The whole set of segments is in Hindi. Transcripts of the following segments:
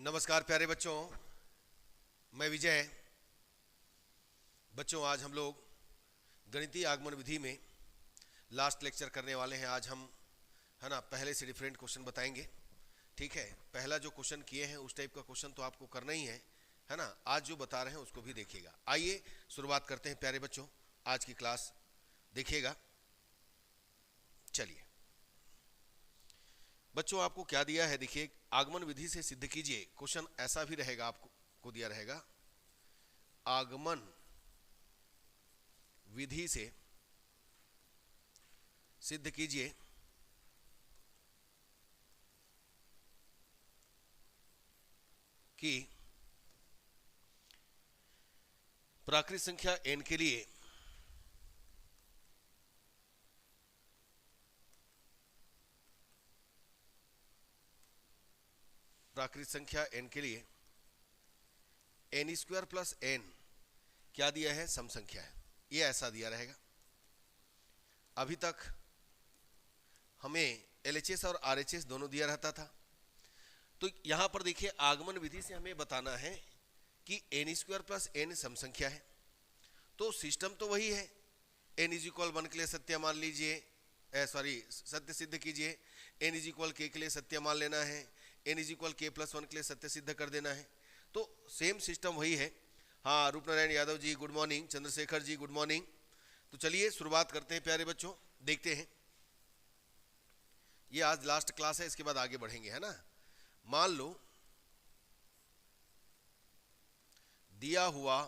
नमस्कार प्यारे बच्चों, मैं विजय। बच्चों, आज हम लोग गणितीय आगमन विधि में लास्ट लेक्चर करने वाले हैं। आज हम है ना पहले से डिफरेंट क्वेश्चन बताएंगे। ठीक है, पहला जो क्वेश्चन किए हैं उस टाइप का क्वेश्चन तो आपको करना ही है ना। आज जो बता रहे हैं उसको भी देखिएगा। आइए शुरुआत करते हैं प्यारे बच्चों, आज की क्लास देखिएगा। चलिए बच्चों, आपको क्या दिया है देखिए, आगमन विधि से सिद्ध कीजिए। क्वेश्चन ऐसा भी रहेगा, आपको दिया रहेगा आगमन विधि से सिद्ध कीजिए कि प्राकृत संख्या n के लिए n स्क्वायर प्लस n क्या दिया है, सम संख्या है। ये ऐसा दिया रहेगा। अभी तक हमें LHS और RHS दोनों दिया रहता था। तो यहां पर देखिए, आगमन विधि से हमें बताना है कि n स्क्वायर प्लस n सम संख्या है। तो सिस्टम तो वही है, n इज इक्वल 1 के लिए सत्य मान लीजिए, सत्य सिद्ध कीजिए। n इज इक्वल k के लिए सत्य मान लेना है, n is equal k plus 1 के लिए सत्य सिद्ध कर देना है। तो सेम सिस्टम वही है। हाँ, Rupnarayan Yadav ji good morning, Chandrashekhar ji good morning. तो चलिए शुरुआत करते हैं प्यारे बच्चों, देखते हैं। ये आज लास्ट क्लास है, इसके बाद आगे बढ़ेंगे, है ना। मान लो दिया हुआ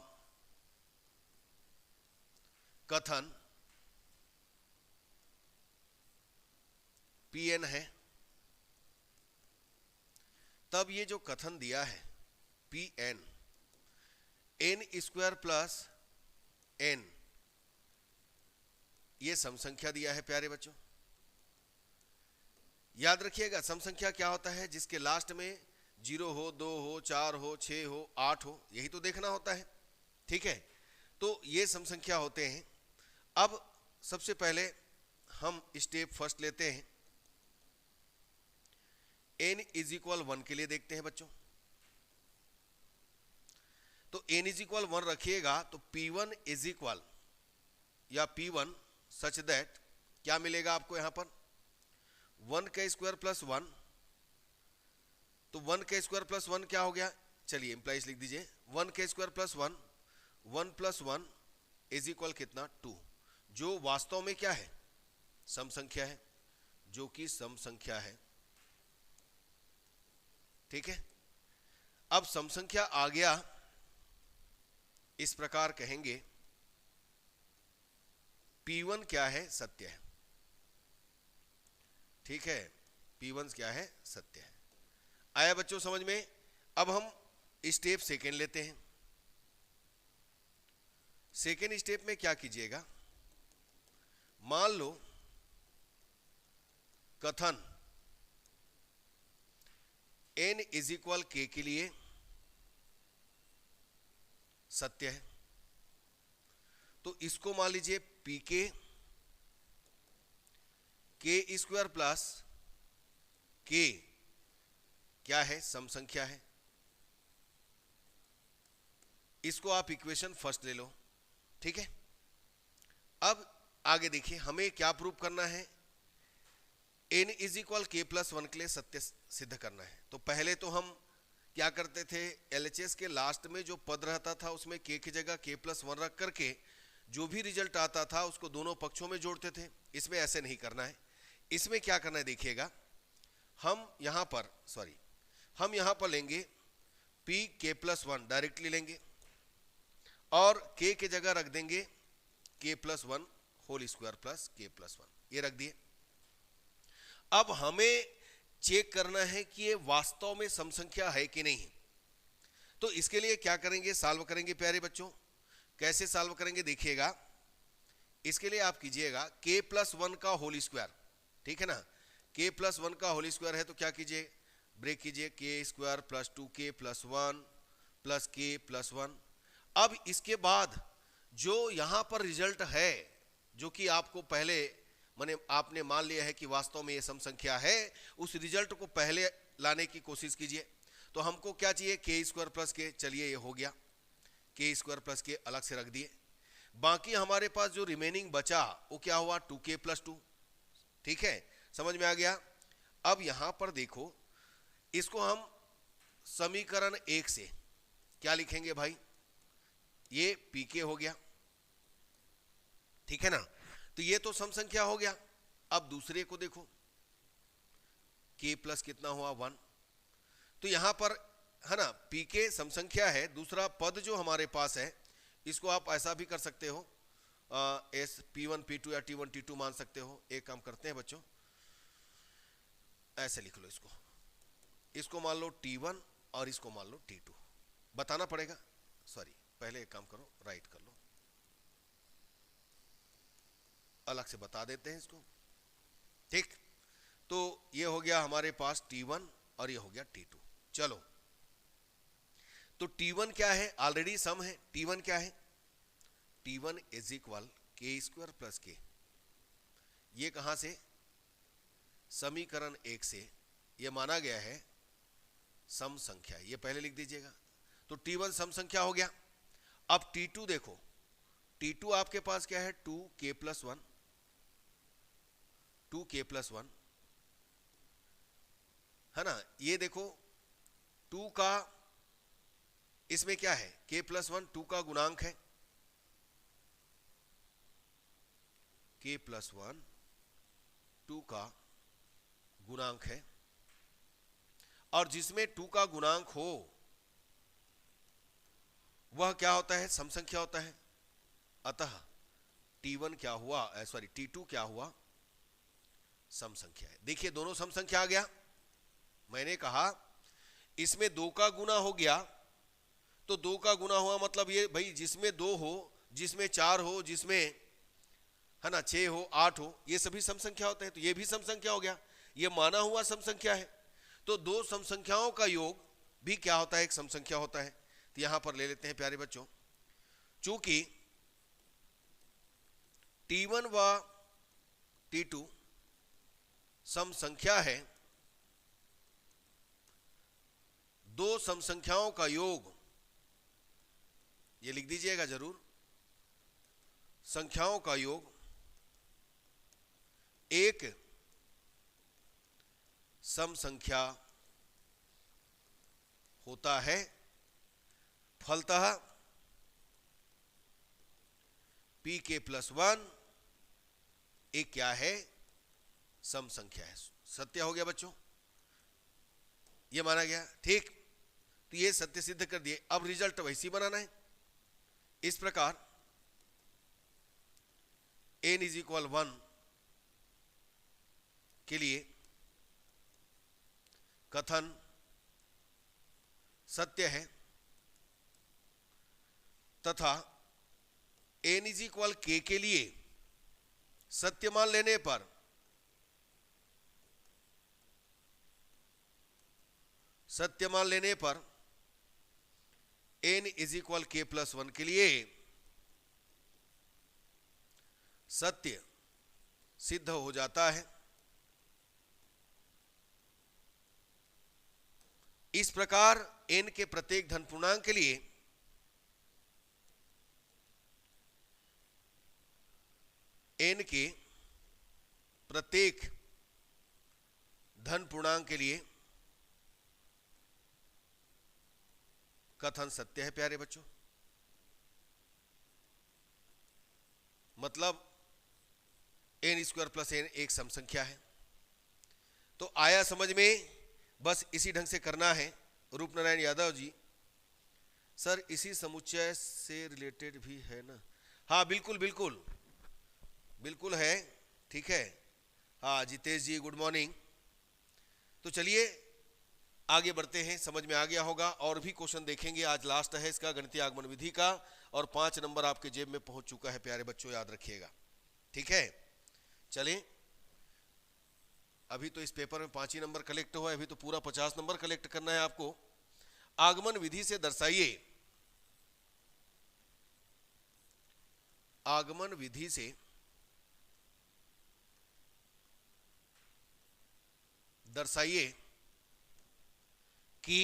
कथन Pn है, तब ये जो कथन दिया है Pn n square plus n, ये सम संख्या दिया है प्यारे बच्चों। याद रखिएगा, सम संख्या क्या होता है, जिसके लास्ट में 0 हो, 2 हो, 4 हो, 6 हो, 8 हो, यही तो देखना होता है। ठीक है, तो ये सम संख्या होते हैं। अब सबसे पहले हम स्टेप फर्स्ट लेते हैं, n इज इक्वल 1 के लिए देखते हैं बच्चों। तो n इज इक्वल 1 रखिएगा तो P1 इज इक्वल या P1 सच दैट क्या मिलेगा आपको यहां पर, 1 का स्क्वायर प्लस 1। तो 1 का स्क्वायर प्लस 1 क्या हो गया, चलिए इंप्लाइज लिख दीजिए। 1 का square plus 1, 1 plus 1 is equal कितना, 2, जो वास्तव में क्या है, सम संख्या है, जो कि सम संख्या है। ठीक है, अब सम संख्या आ गया, इस प्रकार कहेंगे P1 क्या है, सत्य है। ठीक है, P1 क्या है, सत्य है। आया बच्चों समझ में। अब हम स्टेप सेकेंड लेते हैं। सेकेंड स्टेप में क्या कीजिएगा, मान लो कथन n इज इक्वल k के लिए सत्य है। तो इसको मान लीजिए pk k square plus k क्या है, सम संख्या है। इसको आप इक्वेशन फर्स्ट ले लो। ठीक है, अब आगे देखिए, हमें क्या प्रूव करना है, n is equal k plus 1 के लिए सत्य सिद्ध करना है। तो पहले तो हम क्या करते थे, LHS के लास्ट में जो पद रहता था उसमें k की जगह k प्लस 1 रख करके जो भी रिजल्ट आता था उसको दोनों पक्षों में जोड़ते थे। इसमें ऐसे नहीं करना है। इसमें क्या करना है देखिएगा, हम यहां पर लेंगे p k प्लस 1 डायरेक्टली लेंगे और k की जगह रख देंगे k plus 1 whole square plus k plus 1, ये रख दिए। अब हमें चेक करना है कि ये वास्तव में सम संख्या है कि नहीं। तो इसके लिए क्या करेंगे, सॉल्व करेंगे प्यारे बच्चों। कैसे सॉल्व करेंगे देखिएगा, इसके लिए आप कीजिएगा k प्लस 1 का होल स्क्वायर। ठीक है ना, k प्लस 1 का होल स्क्वायर है तो क्या कीजिए, ब्रेक कीजिए, k square plus 2k plus 1 plus k plus 1। अब इसके बाद जो यहां पर रिजल्ट है, जो कि आपको पहले माने आपने मान लिया है कि वास्तव में ये सम संख्या है, उस रिजल्ट को पहले लाने की कोशिश कीजिए। तो हमको क्या चाहिए, के स्क्वायर प्लस के, चलिए ये हो गया, के स्क्वायर प्लस के अलग से रख दिए। बाकी हमारे पास जो रिमेनिंग बचा वो क्या हुआ, 2k प्लस 2। ठीक है, समझ में आ गया। अब यहां पर देखो, इसको हम समीकरण 1 से क्या लिखेंगे भाई, ये pk हो गया, ठीक है ना। तो ये तो सम संख्या हो गया। अब दूसरे को देखो, k प्लस कितना हुआ 1। तो यहां पर है ना, pk सम संख्या है, दूसरा पद जो हमारे पास है इसको आप ऐसा भी कर सकते हो, एस p1 p2 या t1 t2 मान सकते हो। एक काम करते हैं बच्चों, ऐसे लिख लो इसको, इसको मान लो t1 और इसको मान लो t2। बताना पड़ेगा, सॉरी पहले एक काम करो, राइट कर लो, अलग से बता देते हैं इसको। ठीक, तो ये हो गया हमारे पास t1 और ये हो गया t2। चलो, तो t1 क्या है, ऑलरेडी सम है। t1 क्या है, t1 इज इक्वल के स्क्वायर प्लस के। ये कहां से, समीकरण 1 से ये माना गया है सम संख्या, ये पहले लिख दीजिएगा। तो t1 सम संख्या हो गया। अब t2 देखो, t2 आपके पास क्या है, 2k प्लस 1, 2k प्लस 1 है ना। ये देखो 2 का, इसमें क्या है, k प्लस 1 2 का गुणांक है, k प्लस 1 2 का गुणांक है, और जिसमें 2 का गुणांक हो वह क्या होता है, सम संख्या होता है। अतः t1 क्या हुआ, सॉरी t2 क्या हुआ, सम संख्या है। देखिए दोनों सम संख्या आ गया। मैंने कहा इसमें 2 का गुना हो गया, तो 2 का गुना हुआ मतलब ये भाई, जिसमें 2 हो, जिसमें 4 हो, जिसमें है ना 6 हो, 8 हो, ये सभी सम संख्या होते हैं। तो ये भी सम संख्या हो गया, ये माना हुआ सम संख्या है। तो दो सम संख्याओं का योग भी क्या होता है, एक सम संख्या होता है। तो यहां पर ले लेते हैं प्यारे बच्चों, चूंकि t1 व t2 सम संख्या है, दो सम संख्याओं का योग, ये लिख दीजिएगा जरूर, संख्याओं का योग एक सम संख्या होता है। फलतः pk प्लस 1 एक क्या है, सम संख्या है। सत्य हो गया बच्चों, ये माना गया। ठीक, तो ये सत्य सिद्ध कर दिए। अब रिजल्ट वैसी बनाना है। इस प्रकार n इज इक्वल 1 के लिए कथन सत्य है, तथा n इज इक्वल k के लिए सत्य मान लेने पर n is equal k plus 1 के लिए सत्य सिद्ध हो जाता है। इस प्रकार n के प्रत्येक धन पूर्णांक के लिए n के प्रत्येक धन पूर्णांक के लिए कथन सत्य है प्यारे बच्चों। मतलब n स्क्वायर प्लस n एक सम संख्या है। तो आया समझ में, बस इसी ढंग से करना है। रूपनारायण यादव जी, सर इसी समुच्चय से रिलेटेड भी है ना। हाँ बिल्कुल बिल्कुल बिल्कुल है, ठीक है। हाँ जितेश जी गुड मॉर्निंग। तो चलिए आगे बढ़ते हैं, समझ में आ गया होगा। और भी क्वेश्चन देखेंगे, आज लास्ट है इसका गणितीय आगमन विधि का, और 5 नंबर आपके जेब में पहुंच चुका है प्यारे बच्चों, याद रखिएगा, ठीक है। चलिए, अभी तो इस पेपर में 5 ही नंबर कलेक्ट हुआ है, अभी तो पूरा 50 नंबर कलेक्ट करना है आपको। आगमन विधि से दर्शाइए, आगमन विधि से दर्शाइए कि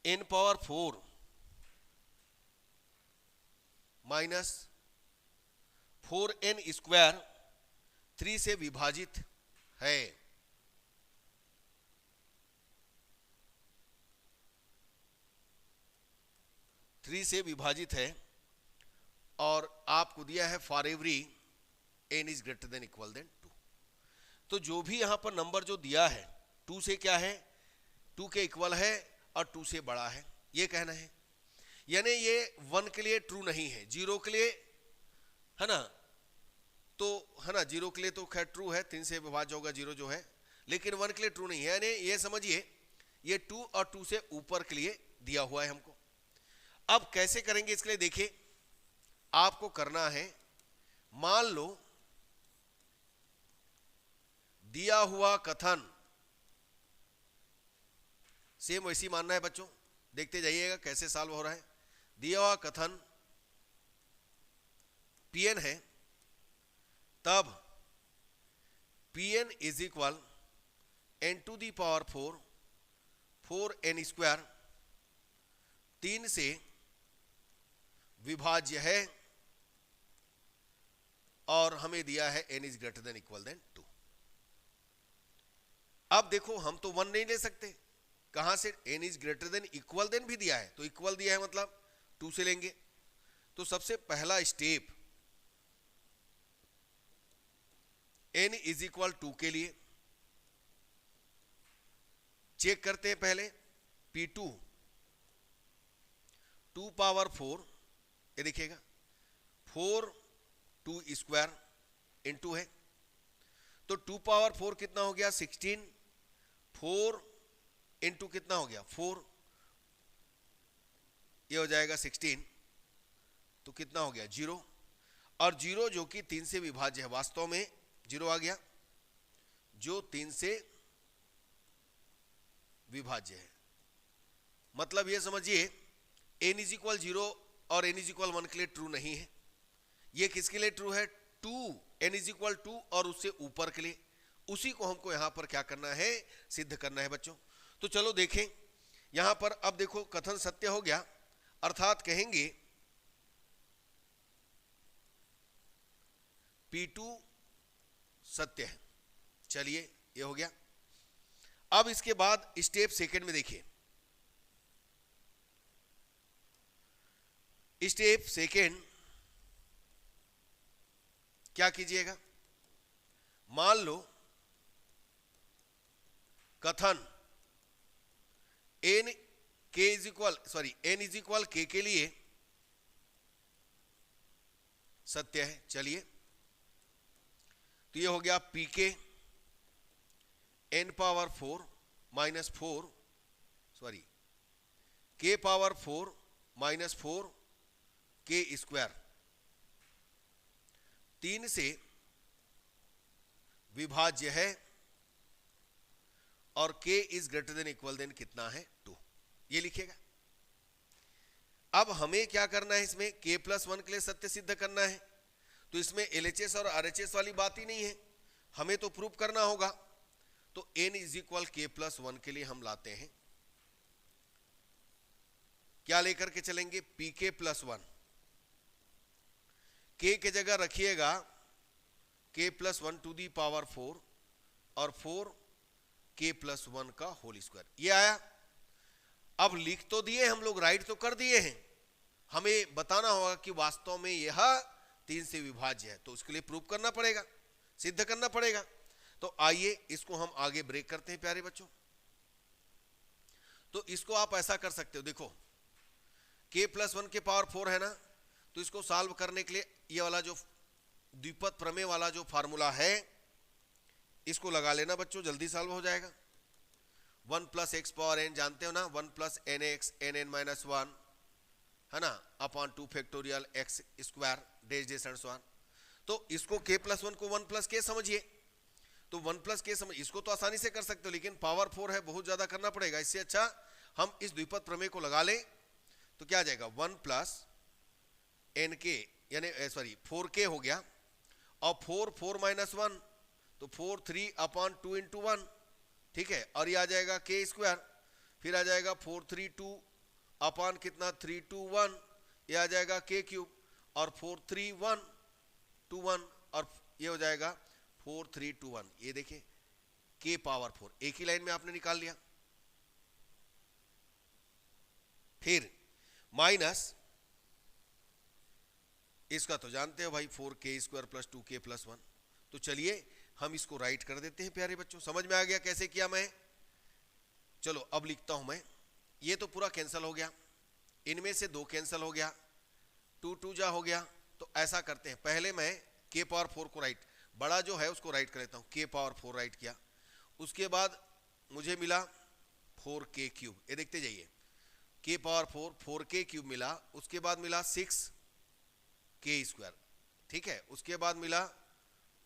n power 4 minus 4n square 3 से विभाजित है। से विभाजित है और आपको दिया है for every n is greater than equal than 2। तो जो भी यहां पर नंबर जो दिया है 2 से क्या है, 2 के इक्वल है और 2 से बड़ा है, ये कहना है। यानी ये 1 के लिए ट्रू नहीं है, 0 के लिए है ना, तो है ना 0 के लिए तो खैर ट्रू है, 3 से विभाज्य होगा 0 जो है, लेकिन 1 के लिए ट्रू नहीं है। यानी ये समझिए ये 2 और 2 से ऊपर के लिए दिया हुआ है हमको। अब कैसे करेंगे इसके लिए देखिए, आपको करना है, मान लो दिया हुआ कथन, सेम वैसे ही मानना है बच्चों, देखते जाइएगा कैसे सॉल्व हो रहा है। दिया हुआ कथन Pn है, तब Pn is equal n to the power 4 4n square 3 से विभाज्य है और हमें दिया है n is greater than equal than 2। अब देखो हम तो 1 नहीं ले सकते, कहां से, n is greater than equal than भी दिया है, तो इक्वल दिया है मतलब 2 से लेंगे। तो सबसे पहला स्टेप n इज इक्वल 2 के लिए चेक करते हैं पहले, P2 2 पावर 4, ये देखिएगा 4 2 स्क्वायर इंटू है, तो 2 पावर 4 कितना हो गया 16, 4 इंटू कितना हो गया 4, ये हो जाएगा 16, तो कितना हो गया 0, और 0 जो कि 3 से विभाज्य है, वास्तव में 0 आ गया जो 3 से विभाज्य है। मतलब ये समझिए n इज इक्वल 0 और n इज इक्वल 1 के लिए ट्रू नहीं है, ये किसके लिए ट्रू है, 2 n इज इक्वल 2 और उससे ऊपर के लिए, उसी को हमको यहां पर क्या करना है, सिद्ध करना है बच्चों। तो चलो देखें यहां पर, अब देखो कथन सत्य हो गया, अर्थात कहेंगे P2 सत्य है। चलिए ये हो गया। अब इसके बाद स्टेप सेकंड में देखिए, स्टेप सेकंड क्या कीजिएगा, मान लो कथन n इज इक्वल k के लिए सत्य है। चलिए तो ये हो गया pk n power 4 minus 4 k power 4 minus 4 k square 3 से विभाज्य है और k is greater than equal than कितना है 2, ये लिखिएगा। अब हमें क्या करना है, इसमें k प्लस 1 के लिए सत्य सिद्ध करना है, तो इसमें LHS और RHS वाली बात ही नहीं है, हमें तो प्रूफ करना होगा। तो n is equal k plus 1 के लिए हम लाते हैं, क्या लेकर के चलेंगे, pk प्लस 1, k के जगह रखिएगा k plus 1 to the power 4 और 4 k प्लस 1 का होल स्क्वायर, ये आया। अब लिख तो दिए हम लोग, राइट तो कर दिए हैं, हमें बताना होगा कि वास्तव में यह 3 से विभाज्य है, तो उसके लिए प्रूफ करना पड़ेगा, सिद्ध करना पड़ेगा। तो आइए इसको हम आगे ब्रेक करते हैं प्यारे बच्चों। तो इसको आप ऐसा कर सकते हो, देखो k प्लस 1 के पावर 4 है ना, तो इसको सॉल्व करने के लिए ये वाला जो द्विपद प्रमेय वाला जो फार्मूला है इसको लगा लेना बच्चों, जल्दी सॉल्व हो जाएगा। 1 प्लस एक्स पावर n जानते हो ना, 1 plus N X N N minus 1 है ना, upon 2 factorial X square dash dash and so on. तो इसको k प्लस 1 को 1 प्लस k समझिए, तो 1 प्लस k समझ, इसको तो आसानी से कर सकते हो, लेकिन पावर 4 है, बहुत ज्यादा करना पड़ेगा। इससे अच्छा हम इस द्विपद प्रमेय को लगा लें, तो क्या आ जाएगा 1 प्लस एन के यानी 4k हो गया, और 4 4 माइनस 1 तो 4 3 अपॉन 2 इंटू 1, ठीक है, और ये आ जाएगा k स्क्वायर, फिर आ जाएगा 4 3 2 अपॉन कितना 3 2 1, ये आ जाएगा k क्यूब, और 4 3 1 2 1, और ये हो जाएगा 4 3 2 1। ये देखिए k पावर 4 एक ही लाइन में आपने निकाल लिया। फिर माइनस इसका तो जानते हो भाई 4k square plus 2k plus 1। तो चलिए हम इसको राइट कर देते हैं प्यारे बच्चों। समझ में आ गया कैसे किया मैं? चलो अब लिखता हूं मैं। ये तो पूरा कैंसिल हो गया, इनमें से 2 कैंसिल हो गया, 2 2 जा हो गया। तो ऐसा करते हैं, पहले मैं k पावर 4 को राइट, बड़ा जो है उसको राइट कर लेता हूं। k पावर 4 राइट किया, उसके बाद मुझे मिला 4k क्यूब। ये देखते जाइए, k पावर 4 4k क्यूब मिला, उसके बाद मिला 6k स्क्वायर, ठीक है, उसके बाद मिला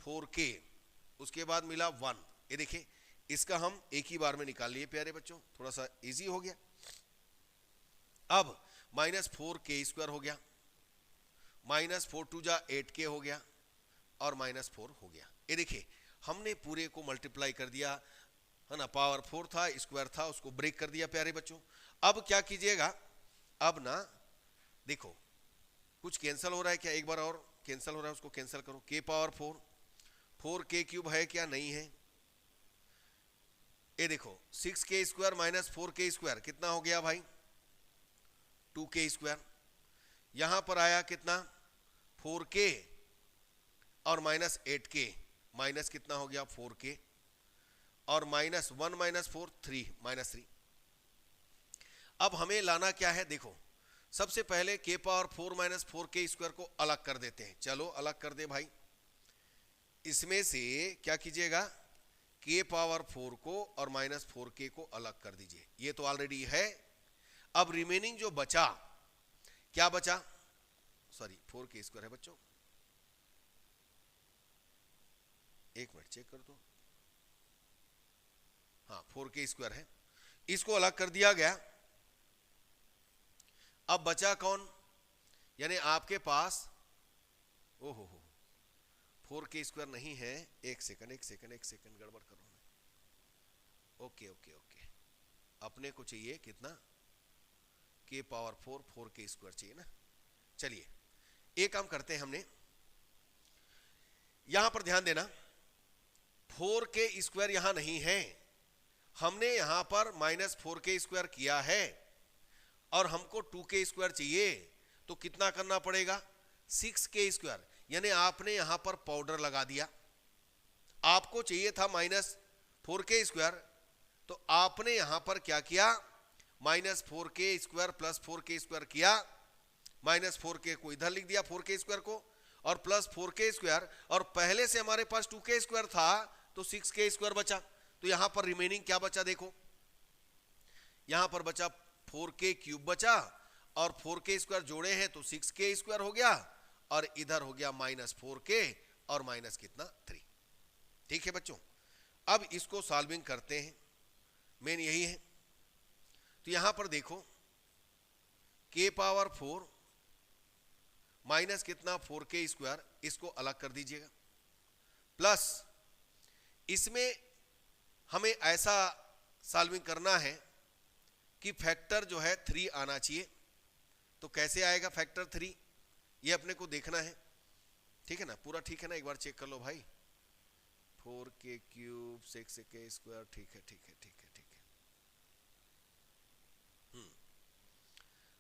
4k, उसके बाद मिला 1। ये देखिए इसका हम एक ही बार में निकाल लिए प्यारे बच्चों, थोड़ा सा इजी हो गया। अब माइनस 4k स्क्वायर हो गया, माइनस 4 2 जा 8k हो गया, और माइनस 4 हो गया। ये देखिए हमने पूरे को मल्टीप्लाई कर दिया, है ना, पावर 4 था, स्क्वायर था, उसको ब्रेक कर दिया प्यारे बच्चों। अब क्या कीजिएगा, अब ना देखो कुछ कैंसिल हो रहा है क्या, एक बार और कैंसिल हो रहा है, उसको कैंसिल करो। k पावर 4 4k क्यूब है क्या, नहीं है। ये देखो 6k square minus 4k square कितना हो गया भाई, 2k स्क्वायर। यहां पर आया कितना 4k, और माइनस 8k, माइनस कितना हो गया 4k, और माइनस 1 माइनस 4 3 माइनस 3। अब हमें लाना क्या है, देखो सबसे पहले k power 4 minus 4k square को अलग कर देते हैं। चलो अलग कर दे भाई। इसमें से क्या कीजिएगा, k पावर 4 को और माइनस 4k को अलग कर दीजिए। ये तो ऑलरेडी है। अब रिमेनिंग जो बचा, क्या बचा, सॉरी 4k स्क्वायर है बच्चों, एक मिनट चेक कर दो, हाँ 4k स्क्वायर है, इसको अलग कर दिया गया। अब बचा कौन, यानी आपके पास, ओहो हो 4k स्क्वायर नहीं है, एक सेकंड गड़बड़ करो मैं। ओके ओके ओके, अपने को चाहिए कितना, k पावर 4 4k स्क्वायर चाहिए ना। चलिए एक काम करते हैं, हमने यहां पर ध्यान देना 4k स्क्वायर यहां नहीं है, हमने यहां पर माइनस 4k स्क्वायर किया है, और हमको 2k स्क्वायर चाहिए, तो कितना करना पड़ेगा 6k स्क्वायर, यानी आपने यहां पर पाउडर लगा दिया। आपको चाहिए था माइनस 4k स्क्वायर, तो आपने यहां पर क्या किया, minus 4k square plus 4k square किया, माइनस 4k को इधर लिख दिया 4k स्क्वायर को, और प्लस 4k स्क्वायर, और पहले से हमारे पास 2k स्क्वायर था तो 6k स्क्वायर बचा। तो यहां पर रिमेनिंग क्या बचा, देखो यहां पर बचा 4k क्यूब बचा, और 4k स्क्वायर जोड़े हैं तो 6k स्क्वायर हो गया, और इधर हो गया माइनस 4k और माइनस कितना 3। ठीक है बच्चों, अब इसको सॉल्विंग करते हैं, मेन यही है। तो यहां पर देखो k पावर 4 माइनस कितना 4k स्क्वायर, इसको अलग कर दीजिएगा, प्लस इसमें हमें ऐसा सॉल्विंग करना है कि फैक्टर जो है 3 आना चाहिए। तो कैसे आएगा फैक्टर 3, ये अपने को देखना है, ठीक है ना, पूरा ठीक है ना, एक बार चेक कर लो भाई। 4k क्यूब 6k स्क्वायर, ठीक है ठीक है ठीक है ठीक है।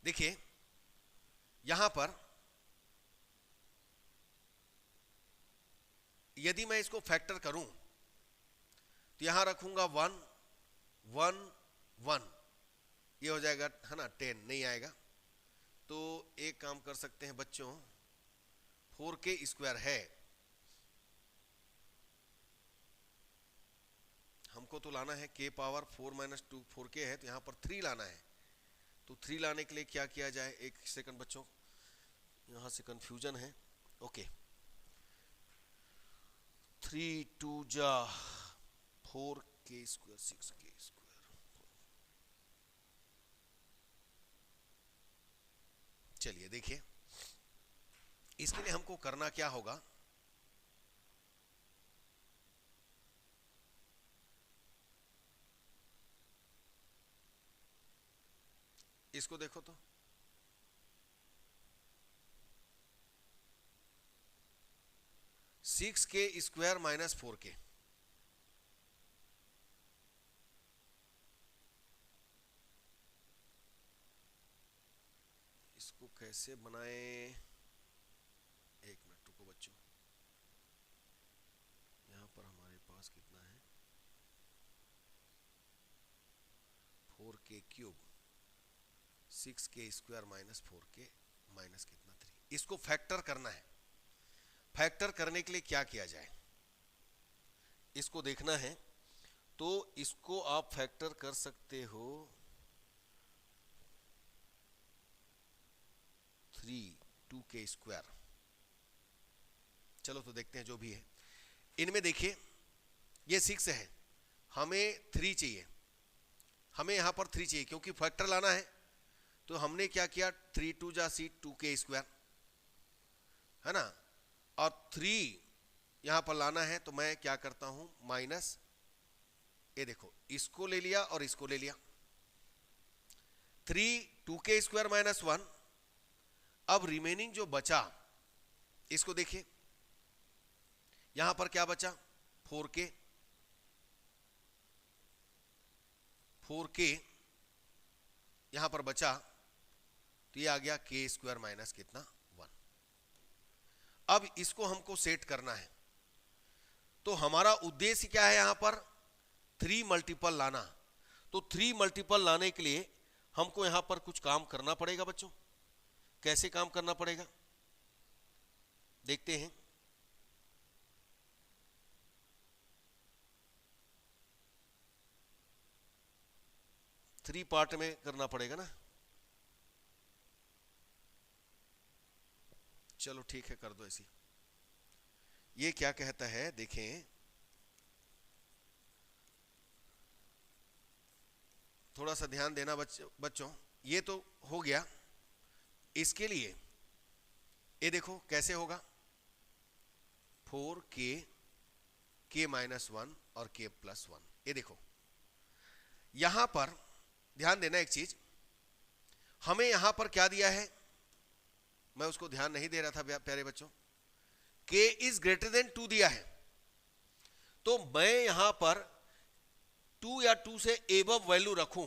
देखिए यहां पर यदि मैं इसको फैक्टर करूं तो यहां रखूंगा 1 1 1, ये हो जाएगा है ना 10, नहीं आएगा। तो एक काम कर सकते हैं बच्चों, 4k स्क्वायर है, हमको तो लाना है k पावर 4 माइनस 2 4k है, तो यहां पर 3 लाना है। तो 3 लाने के लिए क्या किया जाए, एक सेकंड बच्चों, यहां से कंफ्यूजन है। ओके 3 2 जा 4k स्क्वायर 6k स्क्वायर। चलिए देखिए इसके लिए हमको करना क्या होगा, इसको देखो तो, सिक्स के स्क्वायर माइनस 4k, इसको कैसे बनाए, एक मिनट रुको बच्चों, यहां पर हमारे पास कितना है 4k cube, 6k square minus 4k minus कितना 3, इसको फैक्टर करना है। फैक्टर करने के लिए क्या किया जाए, इसको देखना है। तो इसको आप फैक्टर कर सकते हो 2k स्क्वायर। चलो तो देखते हैं जो भी है इनमें। देखिए ये 6 है, हमें 3 चाहिए, हमें यहां पर 3 चाहिए क्योंकि फैक्टर लाना है। तो हमने क्या किया, 3 2 जा 2k स्क्वायर है ना, और 3 यहां पर लाना है। तो मैं क्या करता हूं, माइनस, ये देखो इसको ले लिया और इसको ले लिया, 3 2k स्क्वायर माइनस 1। अब रिमेनिंग जो बचा इसको देखिए, यहां पर क्या बचा 4k, 4k यहां पर बचा, तो ये आ गया k स्क्वायर माइनस कितना 1। अब इसको हमको सेट करना है। तो हमारा उद्देश्य क्या है, यहां पर 3 मल्टीपल लाना। तो 3 मल्टीपल लाने के लिए हमको यहां पर कुछ काम करना पड़ेगा बच्चों। कैसे काम करना पड़ेगा देखते हैं। थ्री पार्ट में करना पड़ेगा ना, चलो ठीक है कर दो ऐसी। ये क्या कहता है देखें, थोड़ा सा ध्यान देना बच्चों। ये तो हो गया, इसके लिए ये देखो कैसे होगा, 4k k माइनस 1 और k प्लस 1। ये देखो यहां पर ध्यान देना एक चीज, हमें यहां पर क्या दिया है, मैं उसको ध्यान नहीं दे रहा था प्यारे बच्चों। k इज ग्रेटर देन 2 दिया है, तो मैं यहां पर 2 या 2 से एबव वैल्यू रखूं।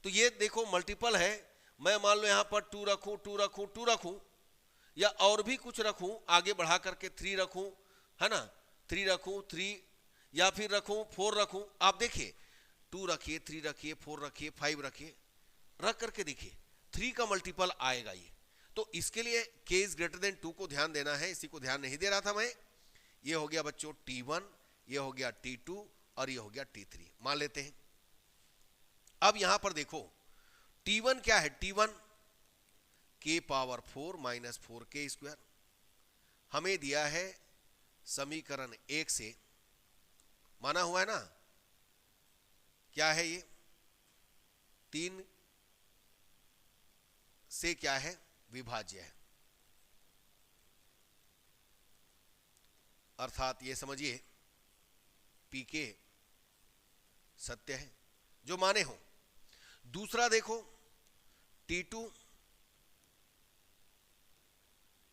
तो ये देखो मल्टीपल है, मैं मान लो यहां पर 2 रखूं 2 रखूं 2 रखूं, या और भी कुछ रखूं, आगे बढ़ा करके 3 रखूं, है ना, 3 रखूं 3, या फिर रखूं 4 रखूं। आप देखिए 2 रखिए 3 रखिए 4 रखिए 5 रखिए, रख करके देखिए 3 का मल्टीपल आएगा ये। तो इसके लिए k इज ग्रेटर देन 2 को ध्यान देना है, इसी को ध्यान नहीं दे रहा था मैं। ये हो गया बच्चों t1, ये हो गया t2 और ये हो गया t3, मान लेते हैं। अब यहां पर देखो t1 क्या है, t1 k power 4 minus 4k square, हमें दिया है समीकरण 1 से, माना हुआ है ना, क्या है ये 3 से क्या है विभाज्य है। अर्थात ये समझिए pk सत्य है जो माने हो। दूसरा देखो t2,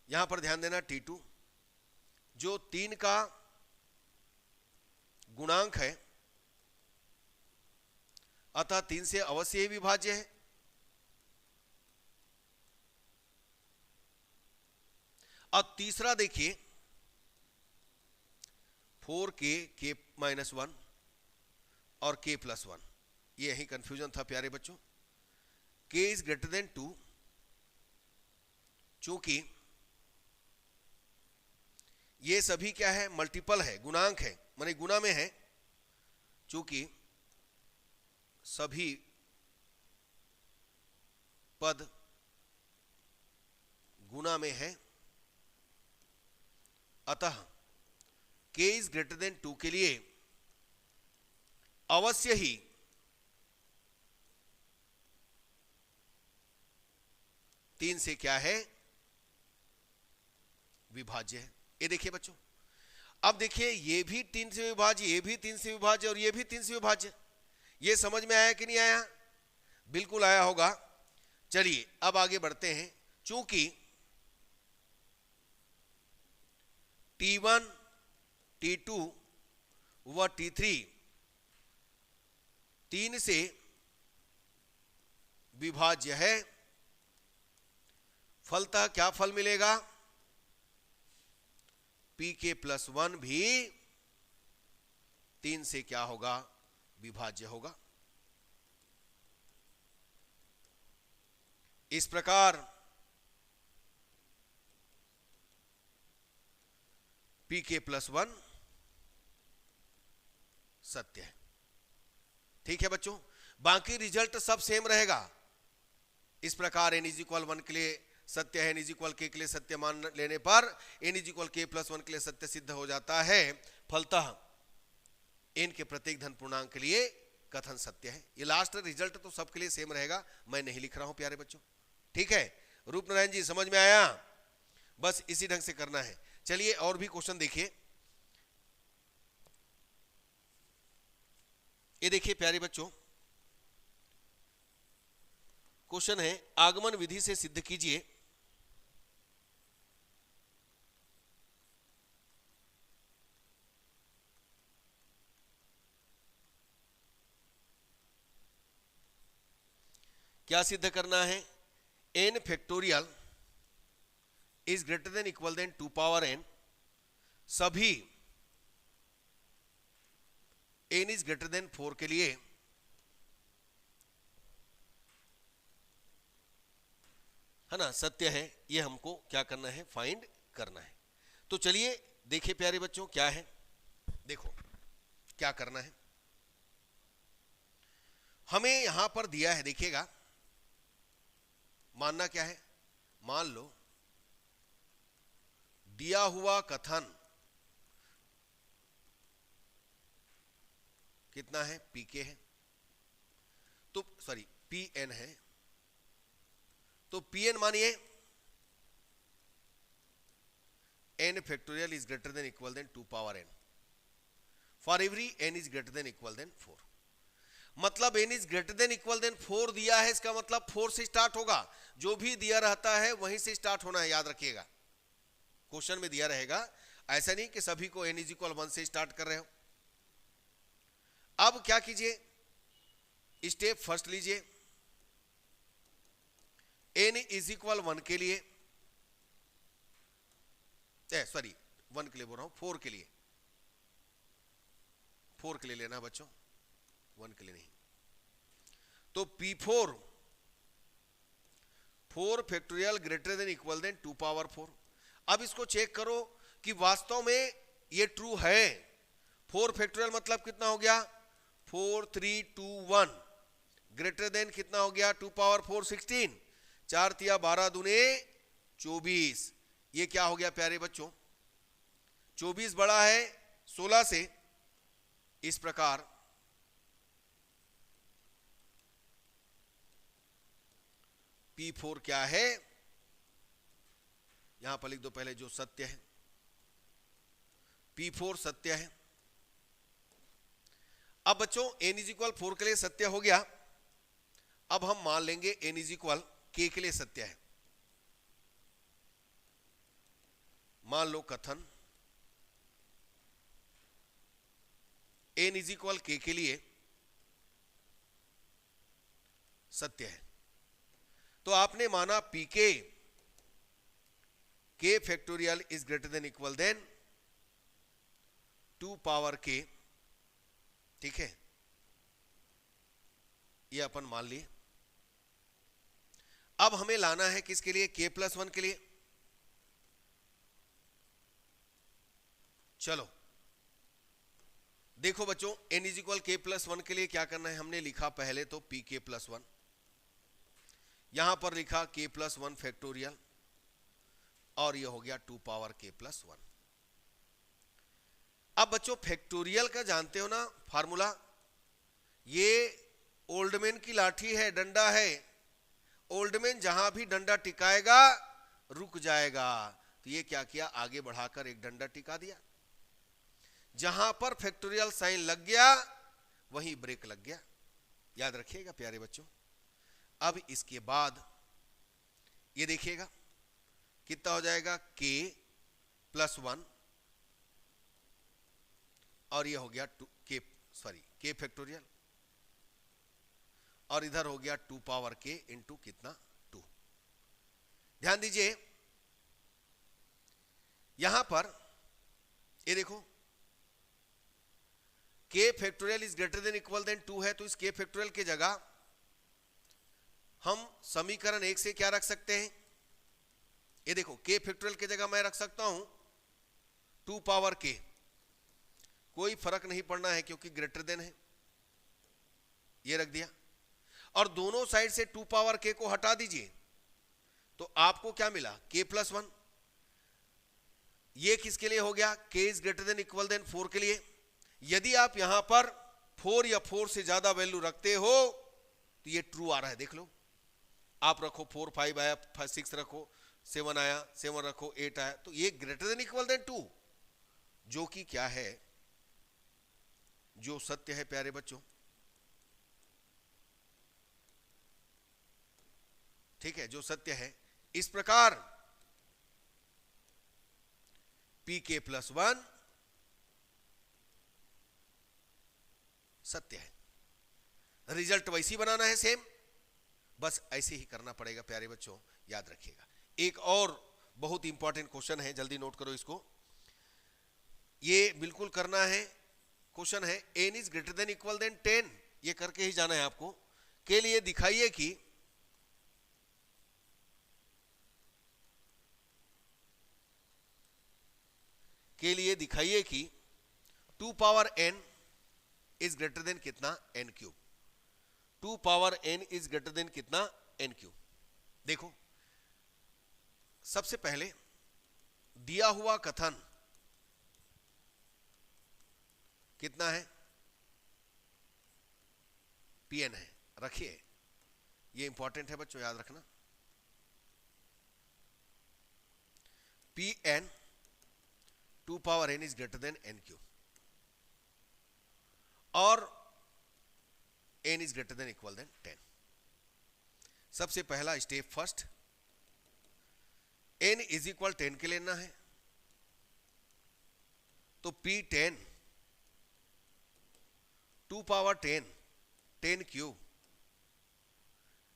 यहां पर ध्यान देना t2 जो 3 का गुणांक है, अतः 3 से अवश्य ही विभाज्य है। अब तीसरा देखिए 4k k माइनस 1 और k प्लस 1, ये यही कंफ्यूजन था प्यारे बच्चों। k इज ग्रेटर देन 2, चूंकि ये सभी क्या है मल्टीपल है, गुणांक है, माने गुना में है, चूंकि सभी पद गुना में है, अतः k इज ग्रेटर देन 2 के लिए अवश्य ही तीन से क्या है विभाज्य है। ये देखिए बच्चों, अब देखिए ये भी 3 से विभाज्य, ये भी 3 से विभाज्य और ये भी 3 से विभाज्य। ये समझ में आया कि नहीं आया? बिल्कुल आया होगा। चलिए अब आगे बढ़ते हैं। चूंकि T1, T2 व T3 3 से विभाज्य है, फलतः क्या फल मिलेगा? Pk+1 भी 3 से क्या होगा? विभाज्य होगा। इस प्रकार Pk+1 सत्य है। ठीक है बच्चों, बाकी रिजल्ट सब सेम रहेगा। इस प्रकार n = 1 के लिए सत्य है, n = k के लिए सत्य मान लेने पर n = k+1 के लिए सत्य सिद्ध हो जाता है। फलतः n के प्रत्येक धन पूर्णांक के लिए कथन सत्य है। ये लास्ट रिजल्ट तो सबके लिए सेम रहेगा, मैं नहीं लिख रहा हूं प्यारे बच्चों। ठीक है, रूपनारायण जी समझ में आया? बस इसी ढंग से करना है। चलिए और भी क्वेश्चन देखिए। ये देखिए प्यारे बच्चों, क्वेश्चन है आगमन विधि से सिद्ध कीजिए क्या सिद्ध करना है? n factorial is greater than equal than 2 power n सभी n इज ग्रेटर देन 4 के लिए है ना सत्य है। ये हमको क्या करना है? फाइंड करना है। तो चलिए देखिए प्यारे बच्चों क्या है। देखो क्या करना है, हमें यहां पर दिया है, देखिएगा मानना क्या है। मान लो दिया हुआ कथन कितना है? Pk है, तो सॉरी Pn है, तो Pn मानिए n factorial is greater than equal than 2 power n for every n is greater than equal than 4। मतलब n is greater than equal than 4 दिया है, इसका मतलब 4 से स्टार्ट होगा। जो भी दिया रहता है वहीं से स्टार्ट होना है, याद रखिएगा। क्वेश्चन में दिया रहेगा, ऐसा नहीं कि सभी को n = 1 से स्टार्ट कर रहे हो। अब क्या कीजिए, स्टेप फर्स्ट लीजिए। n = 1 के लिए, सॉरी 1 के लिए बोल रहा हूं, 4 के लिए, 4 के लिए लेना बच्चों, 1 के लिए नहीं। तो P4 4 factorial greater than equal than 2 power 4। अब इसको चेक करो कि वास्तव में ये ट्रू है। 4 फैक्टोरियल मतलब कितना हो गया? 4 3 2 1 ग्रेटर देन कितना हो गया? 2 पावर 4 16, 4 तिया 12 दूने 24। ये क्या हो गया प्यारे बच्चों? 24 बड़ा है 16 से। इस प्रकार P4 क्या है? यहां पर लिख दो पहले जो सत्य है। P4 सत्य है। अब बच्चों n = 4 के लिए सत्य हो गया। अब हम मान लेंगे n = k के लिए सत्य है। मान लो कथन n = k के लिए सत्य है। तो आपने माना Pk k factorial is greater than equal than 2 power k। ठीक है, ये अपन मान लिए। अब हमें लाना है किसके लिए? k+1 के लिए। चलो देखो बच्चों, n = k+1 के लिए क्या करना है? हमने लिखा पहले तो Pk+1, यहां पर लिखा k+1 फैक्टोरियल, और ये हो गया 2 पावर k+1। अब बच्चों फैक्टोरियल का जानते हो ना फार्मूला, ये ओल्डमैन की लाठी है, डंडा है। ओल्डमैन जहां भी डंडा टिकाएगा रुक जाएगा। तो ये क्या किया? आगे बढ़ाकर एक डंडा टिका दिया। जहां पर फैक्टोरियल साइन लग गया वहीं ब्रेक लग गया। याद रखिएगा प्यारे बच्चों। अब इसके बाद ये देखिएगा कितना हो जाएगा, k + 1 और ये हो गया k फैक्टोरियल और इधर हो गया 2 पावर k इंटू कितना 2। ध्यान दीजिए यहां पर ये देखो k factorial is greater than equal than 2 है, तो इस k फैक्टोरियल की जगह हम समीकरण 1 से क्या रख सकते हैं, ये देखो k फैक्टोरियल की जगह मैं रख सकता हूं 2 पावर k, कोई फर्क नहीं पड़ना है क्योंकि ग्रेटर देन है, ये रख दिया। और दोनों साइड से 2 पावर k को हटा दीजिए तो आपको क्या मिला, k + 1। ये किसके लिए हो गया, k is greater than equal than 4 के लिए। यदि आप यहां पर 4 या 4 से ज्यादा वैल्यू रखते हो तो ये ट्रू आ रहा है, देख लो। आप रखो 4, 5 आया, 6 रखो, 7 आया, 7 रखो, 8 आया, तो ये ग्रेटर देन इक्वल देन 2, जो कि क्या है, जो सत्य है प्यारे बच्चों। ठीक है, जो सत्य है। इस प्रकार pk + 1 सत्य है। रिजल्ट वैसी बनाना है सेम, बस ऐसे ही करना पड़ेगा प्यारे बच्चों, याद रखिएगा। एक और बहुत इंपॉर्टेंट क्वेश्चन है, जल्दी नोट करो इसको, ये बिल्कुल करना है। क्वेश्चन है n is greater than equal than 10, ये करके ही जाना है आपको। के लिए दिखाइए कि कि 2 power n is greater than कितना, n³। 2 power n is greater than कितना, n³। देखो सबसे पहले दिया हुआ कथन कितना है, Pn है, रखिए, ये इंपॉर्टेंट है बच्चों, याद रखना। Pn 2 power n is greater than n³ और n is greater than equal than 10। सबसे पहला step first, n is equal 10 के लेना है, तो P10 2 पावर 10³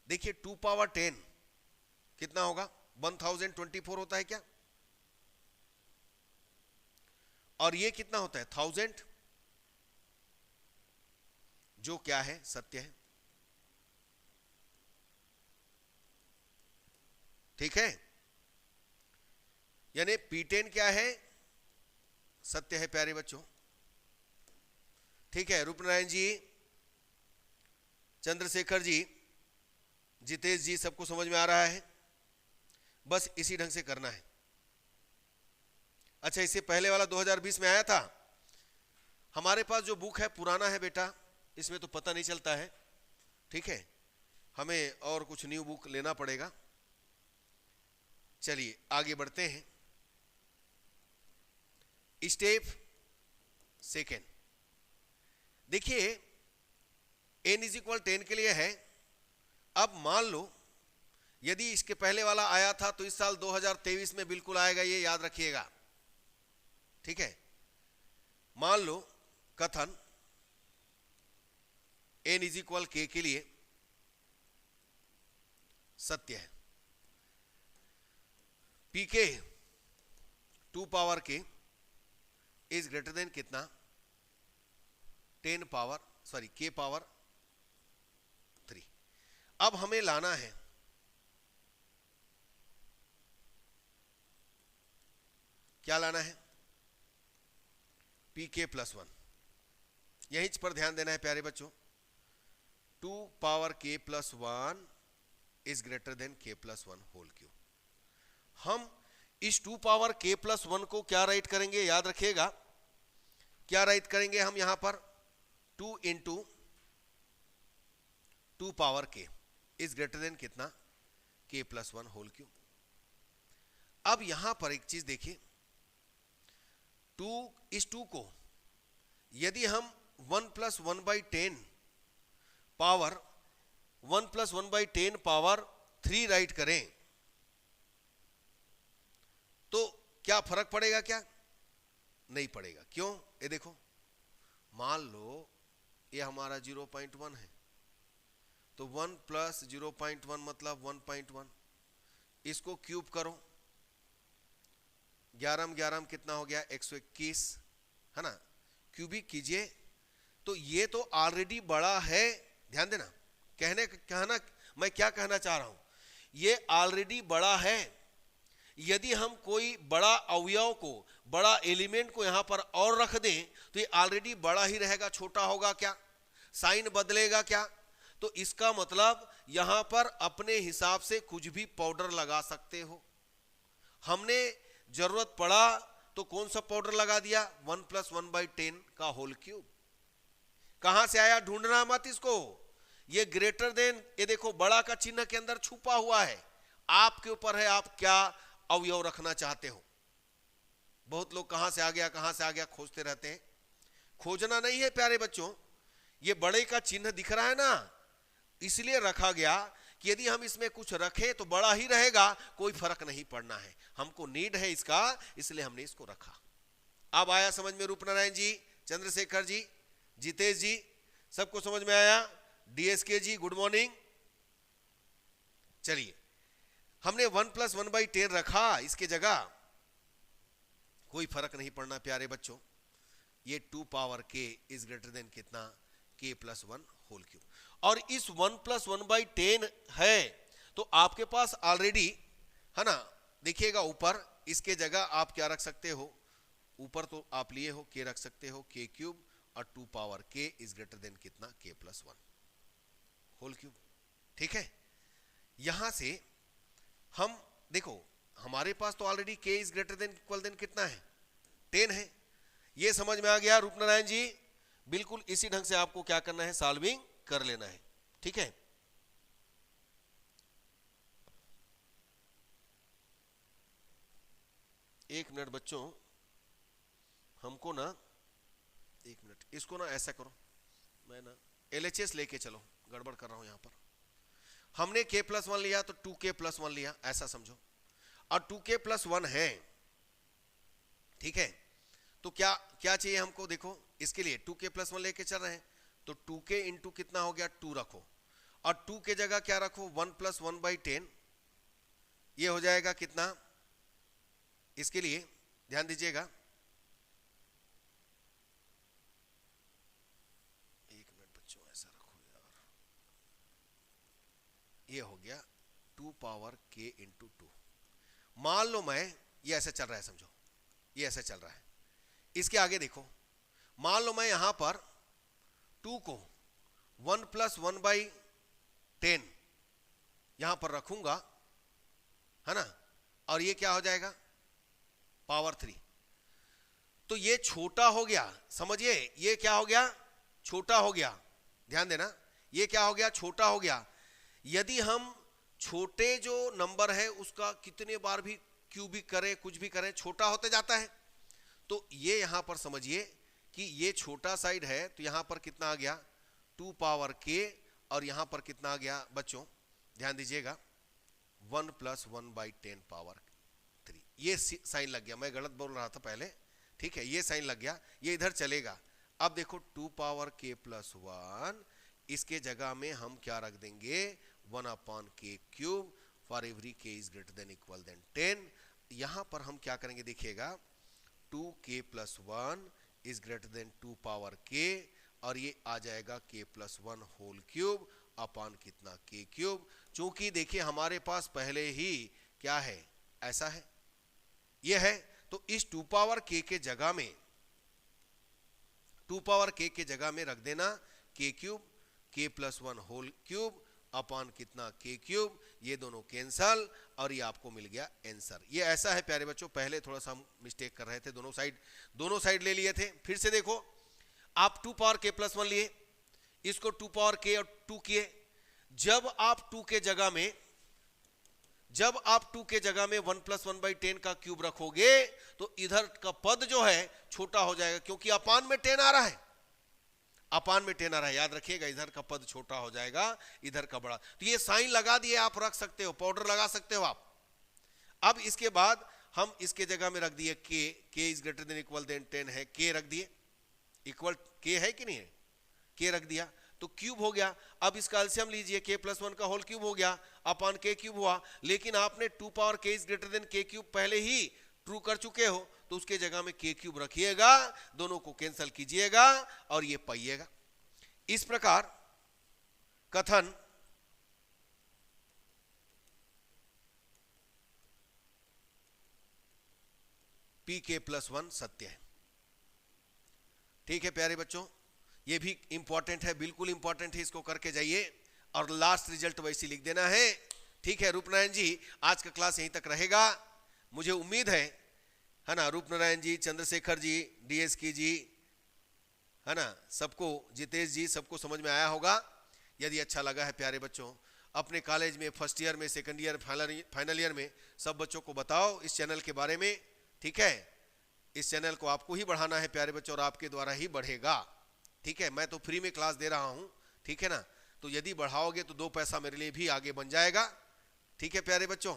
देखिए 2 पावर 10 कितना होगा, 1024 होता है क्या, और ये कितना होता है 1000, जो क्या है, सत्य है। ठीक है, यानी P10 क्या है, सत्य है प्यारे बच्चों। ठीक है, रूपनारायण जी, चंद्रशेखर जी, जितेश जी, सबको समझ में आ रहा है, बस इसी ढंग से करना है। अच्छा, इससे पहले वाला 2020 में आया था, हमारे पास जो बुक है पुराना है बेटा, इसमें तो पता नहीं चलता है। ठीक है, हमें और कुछ न्यू बुक लेना पड़ेगा। चलिए आगे बढ़ते हैं। स्टेप सेकेंड, देखिए n इज इक्वल 10 के लिए है। अब मान लो यदि इसके पहले वाला आया था तो इस साल 2023 में बिल्कुल आएगा, ये याद रखिएगा। ठीक है, मान लो कथन n इज इक्वल k के लिए सत्य है। pk 2 power k is greater than कितना, k पावर 3। अब हमें लाना है क्या, लाना है pk + 1। यहीं पर ध्यान देना है प्यारे बच्चों, 2 power k + 1 is greater than k + 1 whole cube. हम इस 2 पावर k + 1 को क्या राइट करेंगे, याद रखिएगा, क्या राइट करेंगे हम यहां पर, 2 × 2 power k is greater than कितना, k + 1 होल क्यूब। अब यहां पर एक चीज देखिए, इस 2 को यदि हम 1 + 1/10 पावर 1 + 1/10 पावर 3 राइट करें तो क्या फर्क पड़ेगा? क्या नहीं पड़ेगा। क्यों? ये देखो, मान लो ये हमारा 0.1 है, तो 1 + 0.1 मतलब 1.1, इसको क्यूब करो, 11 में 11 में कितना हो गया? 121, है ना? क्यूबिक कीजिए, तो ये तो ऑलरेडी बड़ा है। ध्यान देना, कहना मैं क्या कहना चाह रहा हूं, ये ऑलरेडी बड़ा है। यदि हम कोई बड़ा अवयव को, बड़ा एलिमेंट को यहां पर और रख दें तो ये ऑलरेडी बड़ा ही रहेगा, छोटा होगा क्या? साइन बदलेगा क्या? तो इसका मतलब यहां पर अपने हिसाब से कुछ भी पाउडर लगा सकते हो। हमने जरूरत पड़ा तो कौन सा पाउडर लगा दिया? 1 + 1/10 का होल क्यूब। कहां से आया? ढूंढना मत इसको, ये ग्रेटर देन, ये देखो बड़ा का चिन्ह के अंदर छुपा हुआ है। आपके ऊपर है, आप क्या अवयव रखना चाहते हो। बहुत लोग कहां से आ गया खोजते रहते हैं। खोजना नहीं है प्यारे बच्चों, ये बड़े का चिन्ह दिख रहा है ना, इसलिए रखा गया कि यदि हम इसमें कुछ रखें तो बड़ा ही रहेगा, कोई फर्क नहीं पड़ना है, हमको नीड है इसका, इसलिए हमने इसको रखा। अब आया समझ में रूपनारायण जी, चंद्रशेखर जी, जितेश जी, सबको समझ में आया? डीएसके जी गुड मॉर्निंग। चलिए, हमने 1 + 1/10 रखा, इसके जगह कोई फर्क नहीं पड़ना प्यारे बच्चों। ये 2 power k is greater than कितना? k + 1 whole cube. और इस 1 + 1/10 है तो आपके पास ऑलरेडी, है ना, देखिएगा ऊपर, इसके जगह आप क्या रख सकते हो? ऊपर तो आप लिए हो k रख सकते हो, k³ और 2 power k is greater than कितना? k + 1 whole cube. ठीक है, यहां से हम देखो, हमारे पास तो already k is greater than equal than कितना है? 10 है। ये समझ में आ गया रूपनारायण जी? बिल्कुल इसी ढंग से आपको क्या करना है? सॉल्विंग कर लेना है। ठीक है, एक मिनट बच्चों, हमको ना, एक मिनट, इसको ना ऐसा करो, मैं ना LHS लेके चलो, गड़बड़ कर रहा हूं यहां पर। हमने k + 1 लिया तो 2k + 1 लिया, ऐसा समझो, और 2k + 1 है। ठीक है, तो क्या क्या चाहिए हमको? देखो, इसके लिए 2k + 1 लेके चल रहे हैं, तो 2k इंटू कितना हो गया? 2 रखो, और 2 के जगह क्या रखो? 1 + 1/10, ये हो जाएगा कितना? इसके लिए ध्यान दीजिएगा, एक मिनट बच्चों, ऐसा रखो यार, ये हो गया 2 पावर k इंटू 2। मान लो मैं, ये ऐसे चल रहा है, समझो ये ऐसे चल रहा है, इसके आगे देखो, मान लो मैं यहां पर 2 को 1 + 1/10 यहां पर रखूंगा, है ना, और ये क्या हो जाएगा? पावर 3। तो ये छोटा हो गया, समझिए, ये क्या हो गया? छोटा हो गया। ध्यान देना, ये क्या हो गया? छोटा हो गया। यदि हम छोटे जो नंबर है उसका कितने बार भी क्यूबिक करें, कुछ भी करें, छोटा होते जाता है। तो ये यहां पर समझिए कि ये छोटा साइड है, तो यहां पर कितना आ गया? 2 पावर k, और यहां पर कितना आ गया बच्चों? ध्यान दीजिएगा, 1 + 1/10 पावर 3। ये साइन लग गया, मैं गलत बोल रहा था पहले। ठीक है, ये साइन लग गया, ये इधर चलेगा। अब देखो 2 पावर k + 1, इसके जगह में हम क्या रख देंगे? 1/k³ for every k is greater than equal than 10। यहां पर हम क्या करेंगे? देखिएगा, 2k + 1 is greater then 2 power k, और ये आ जाएगा k + 1 होल क्यूब अपॉन कितना? k³। चूंकि देखिए हमारे पास पहले ही क्या है? ऐसा है, ये है, तो इस 2 पावर k के जगह में, 2 पावर k के जगह में रख देना k³, k + 1 whole cube upon कितना? k³। ये दोनों कैंसल, और ये आपको मिल गया आंसर। ये ऐसा है प्यारे बच्चों, पहले थोड़ा सा हम मिस्टेक कर रहे थे, दोनों साइड ले लिए थे। फिर से देखो, आप 2 पावर k + 1 लिए, इसको 2 पावर k और 2 किए। जब आप 2 के जगह में 1 + 1/10 का क्यूब रखोगे तो इधर का पद जो है छोटा हो जाएगा, क्योंकि अपान में 10 आ रहा है। अपान में 10 आ रहा है, याद रखिएगा, इधर का पद छोटा हो जाएगा, इधर का बड़ा। तो ये साइन लगा दिए, आप रख सकते हो, पाउडर लगा सकते हो आप। अब इसके बाद हम इसके जगह में रख दिए K is greater than equal than 10 है, के रख दिए, इक्वल के है कि नहीं है, के रख दिया तो क्यूब हो गया। अब इसका एलसीएम लीजिए, के प्लस 1 का होल क्यूब हो गया अपॉन के क्यूब हुआ, लेकिन आपने 2 पावर के इज ग्रेटर देन के क्यूब पहले ही ट्रू कर चुके हो, तो उसके जगह में के क्यूब रखिएगा, दोनों को कैंसिल कीजिएगा और ये पाइएगा। इस प्रकार कथन पी के प्लस 1 सत्य है। ठीक है प्यारे बच्चों, ये भी इंपॉर्टेंट है, बिल्कुल इंपॉर्टेंट है, इसको करके जाइए और लास्ट रिजल्ट वैसे लिख देना है। ठीक है रूपनारायण जी, आज का क्लास यहीं तक रहेगा। मुझे उम्मीद है ना, रूपनारायण जी, चंद्रशेखर जी, डीएस की जी, है ना, सबको, जितेश जी, सबको समझ में आया होगा। यदि अच्छा लगा है प्यारे बच्चों, अपने कॉलेज में फर्स्ट ईयर में, सेकंड ईयर, फाइनल ईयर में सब बच्चों को बताओ इस चैनल के बारे में। ठीक है, इस चैनल को आपको ही बढ़ाना है प्यारे बच्चों, और आपके द्वारा ही बढ़ेगा। ठीक है, मैं तो फ्री में क्लास दे रहा हूं, ठीक है ना, तो यदि बढ़ाओगे तो 2 पैसा मेरे लिए भी आगे बन जाएगा। ठीक है प्यारे बच्चों,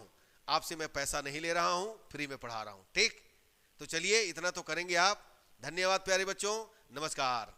आपसे मैं पैसा नहीं ले रहा हूं, फ्री में पढ़ा रहा हूं। ठीक, तो चलिए इतना तो करेंगे आप। धन्यवाद प्यारे बच्चों, नमस्कार।